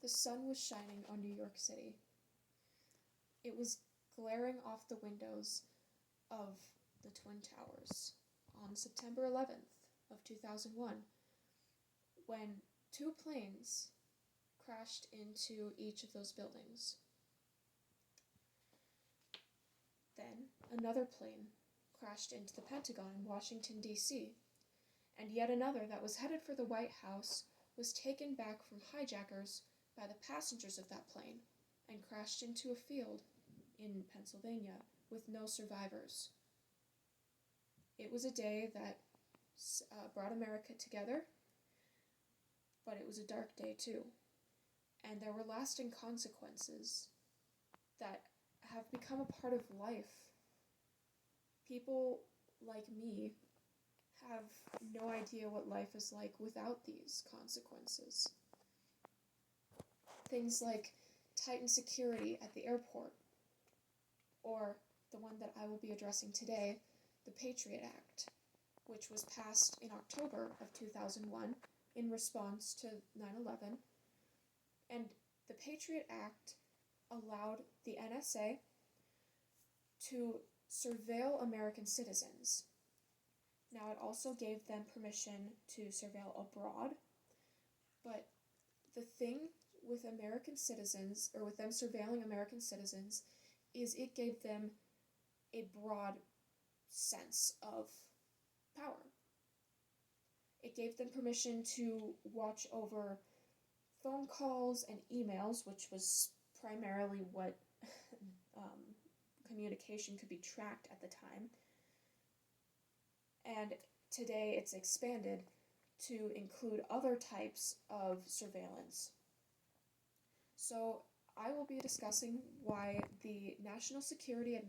The sun was shining on New York City. It was glaring off the windows of the Twin Towers on September 11th of 2001 when two planes crashed into each of those buildings. Then another plane crashed into the Pentagon in Washington, D.C., and yet another that was headed for the White House was taken back from hijackers by the passengers of that plane and crashed into a field in Pennsylvania with no survivors. It was a day that brought America together, but it was a dark day too, and there were lasting consequences that have become a part of life. People like me have no idea what life is like without these consequences. Things like tightened security at the airport, or the one that I will be addressing today, the Patriot Act, which was passed in October of 2001 in response to 9/11. And the Patriot Act allowed the NSA to surveil American citizens. Now, it also gave them permission to surveil abroad, but the thing with American citizens, or with them surveilling American citizens, is it gave them a broad sense of power. It gave them permission to watch over phone calls and emails, which was primarily what communication could be tracked at the time. And today it's expanded to include other types of surveillance. So I will be discussing why the National Security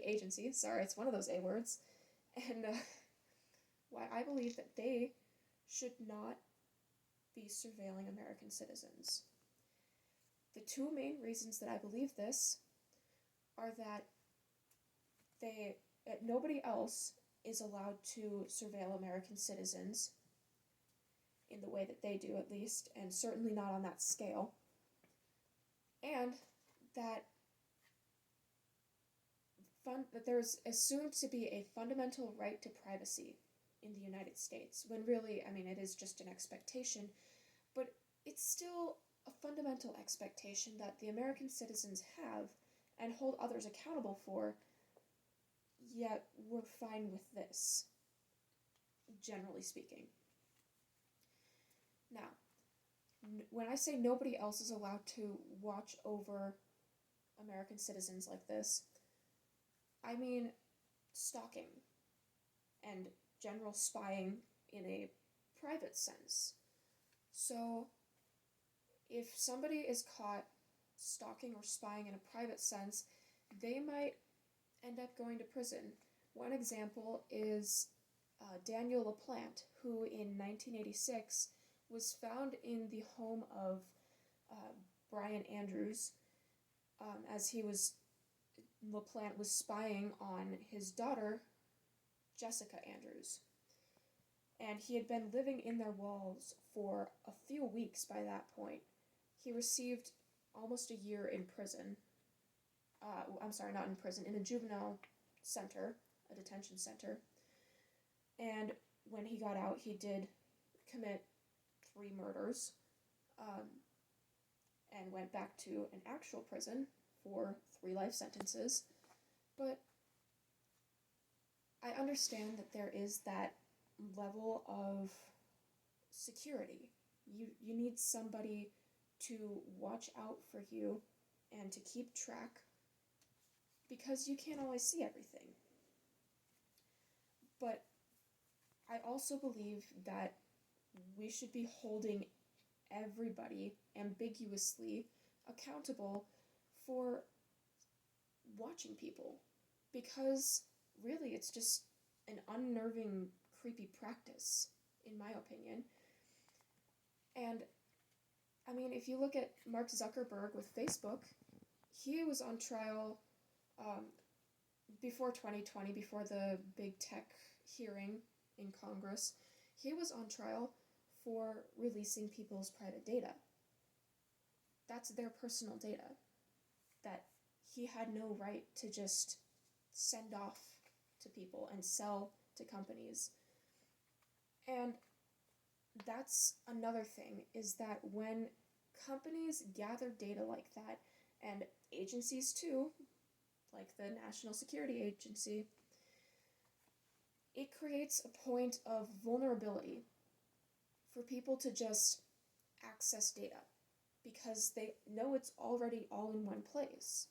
Agency, sorry, it's one of those A words, and why I believe that they should not be surveilling American citizens. The two main reasons that I believe this are that nobody else is allowed to surveil American citizens in the way that they do, at least, and certainly not on that scale, and that there's assumed to be a fundamental right to privacy in the United States, when really, it is just an expectation, but it's still a fundamental expectation that the American citizens have and hold others accountable for, yet we're fine with this, generally speaking. Now, when I say nobody else is allowed to watch over American citizens like this, I mean stalking and general spying in a private sense. So, if somebody is caught stalking or spying in a private sense, they might end up going to prison. One example is Daniel LaPlante, who in 1986 was found in the home of Brian Andrews, as LaPlante was spying on his daughter, Jessica Andrews. And he had been living in their walls for a few weeks by that point. He received almost a year in prison. Not in prison, in a juvenile center, a detention center. And when he got out, he did commit 3 murders, and went back to an actual prison for 3 life sentences. But I understand that there is that level of security. You need somebody to watch out for you and to keep track, because you can't always see everything. But I also believe that we should be holding everybody ambiguously accountable for watching people, because really it's just an unnerving, creepy practice, in my opinion. And if you look at Mark Zuckerberg with Facebook, he was on trial before 2020, before the big tech hearing in Congress. He was on trial for releasing people's private data. That's their personal data that he had no right to just send off to people and sell to companies. And that's another thing, is that when companies gather data like that, and agencies too, like the National Security Agency, it creates a point of vulnerability for people to just access data because they know it's already all in one place.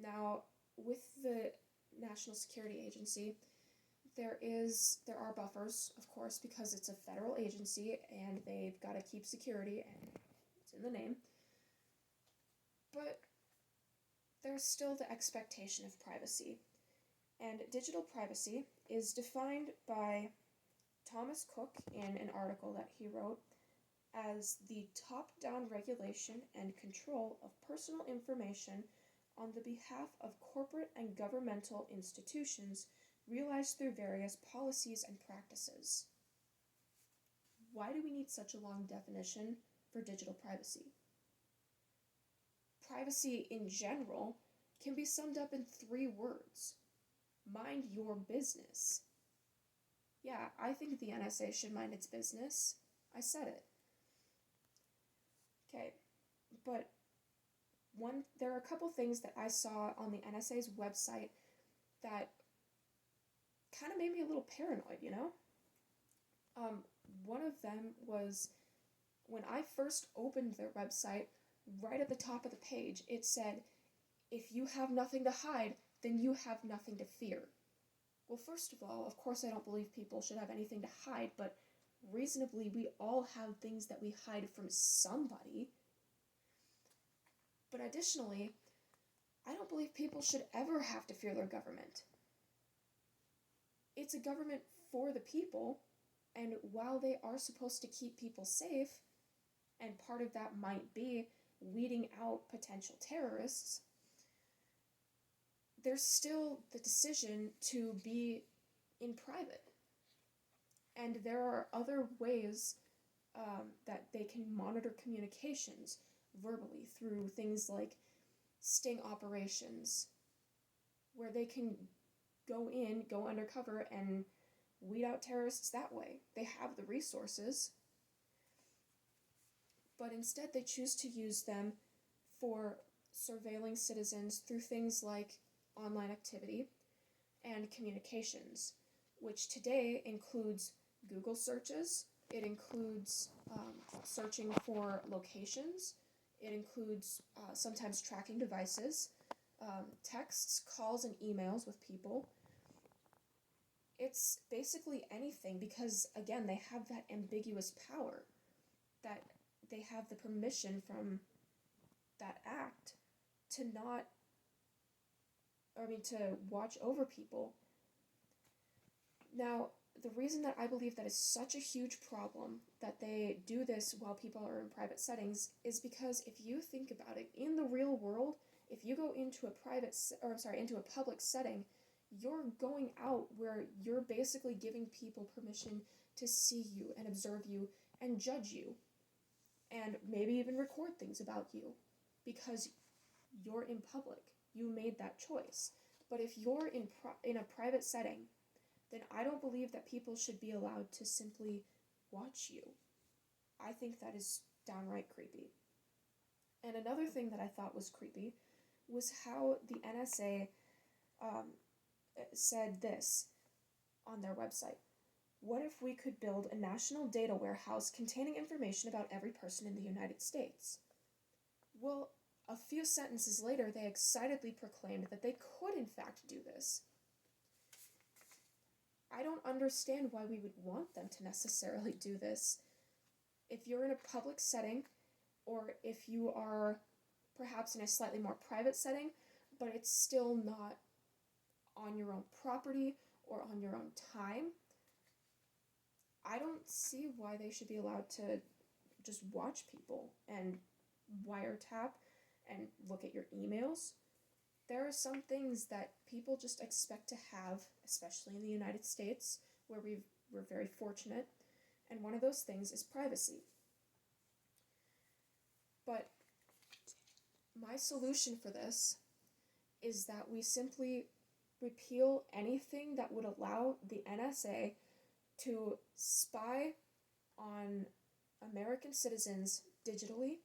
Now, with the National Security Agency, there are buffers, of course, because it's a federal agency and they've got to keep security, and it's in the name. But there's still the expectation of privacy. And digital privacy is defined by Thomas Cook in an article that he wrote as the top-down regulation and control of personal information on the behalf of corporate and governmental institutions realized through various policies and practices. Why do we need such a long definition for digital privacy? Privacy in general can be summed up in 3 words. Mind your business. Yeah, I think the NSA should mind its business. I said it. Okay, but there are a couple things that I saw on the NSA's website that kind of made me a little paranoid, you know? One of them was when I first opened their website, right at the top of the page, it said, if you have nothing to hide, then you have nothing to fear. Well, first of all, of course I don't believe people should have anything to hide, but reasonably we all have things that we hide from somebody. But additionally, I don't believe people should ever have to fear their government. It's a government for the people, and while they are supposed to keep people safe, and part of that might be weeding out potential terrorists, there's still the decision to be in private. And there are other ways that they can monitor communications verbally through things like sting operations, where they can go undercover and weed out terrorists that way. They have the resources, but instead they choose to use them for surveilling citizens through things like online activity and communications, which today includes Google searches, it includes searching for locations, it includes sometimes tracking devices, texts, calls, and emails with people. It's basically anything because, again, they have that ambiguous power, that they have the permission from that act to watch over people. Now, the reason that I believe that is such a huge problem, that they do this while people are in private settings, is because if you think about it, in the real world, if you go into a public setting, you're going out where you're basically giving people permission to see you and observe you and judge you, and maybe even record things about you, because you're in public. You made that choice. But if you're in a private setting, then I don't believe that people should be allowed to simply watch you. I think that is downright creepy. And another thing that I thought was creepy was how the NSA said this on their website. What if we could build a national data warehouse containing information about every person in the United States? Well, a few sentences later, they excitedly proclaimed that they could in fact do this. I don't understand why we would want them to necessarily do this. If you're in a public setting, or if you are perhaps in a slightly more private setting, but it's still not on your own property or on your own time, I don't see why they should be allowed to just watch people and wiretap and look at your emails. There are some things that people just expect to have, especially in the United States, where we're very fortunate And one of those things is privacy. But my solution for this is that we simply repeal anything that would allow the NSA to spy on American citizens digitally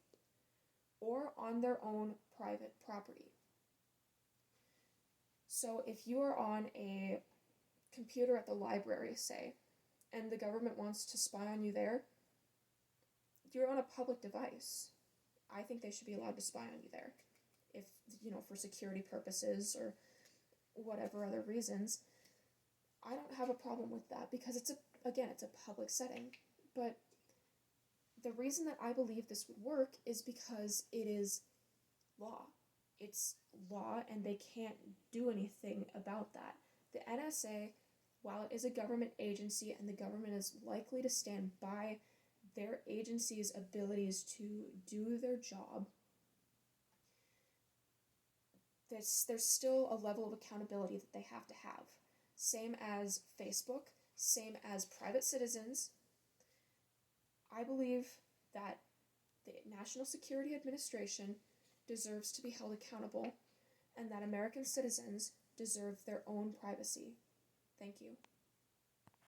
or on their own private property. So if you are on a computer at the library, say, and the government wants to spy on you there, you're on a public device. I think they should be allowed to spy on you there. If, for security purposes or whatever other reasons. I don't have a problem with that because it's a public setting. But the reason that I believe this would work is because it is law. It's law and they can't do anything about that. The NSA, while it is a government agency and the government is likely to stand by their agency's abilities to do their job, there's still a level of accountability that they have to have. Same as Facebook, same as private citizens. I believe that the National Security Administration deserves to be held accountable and that American citizens deserve their own privacy. Thank you.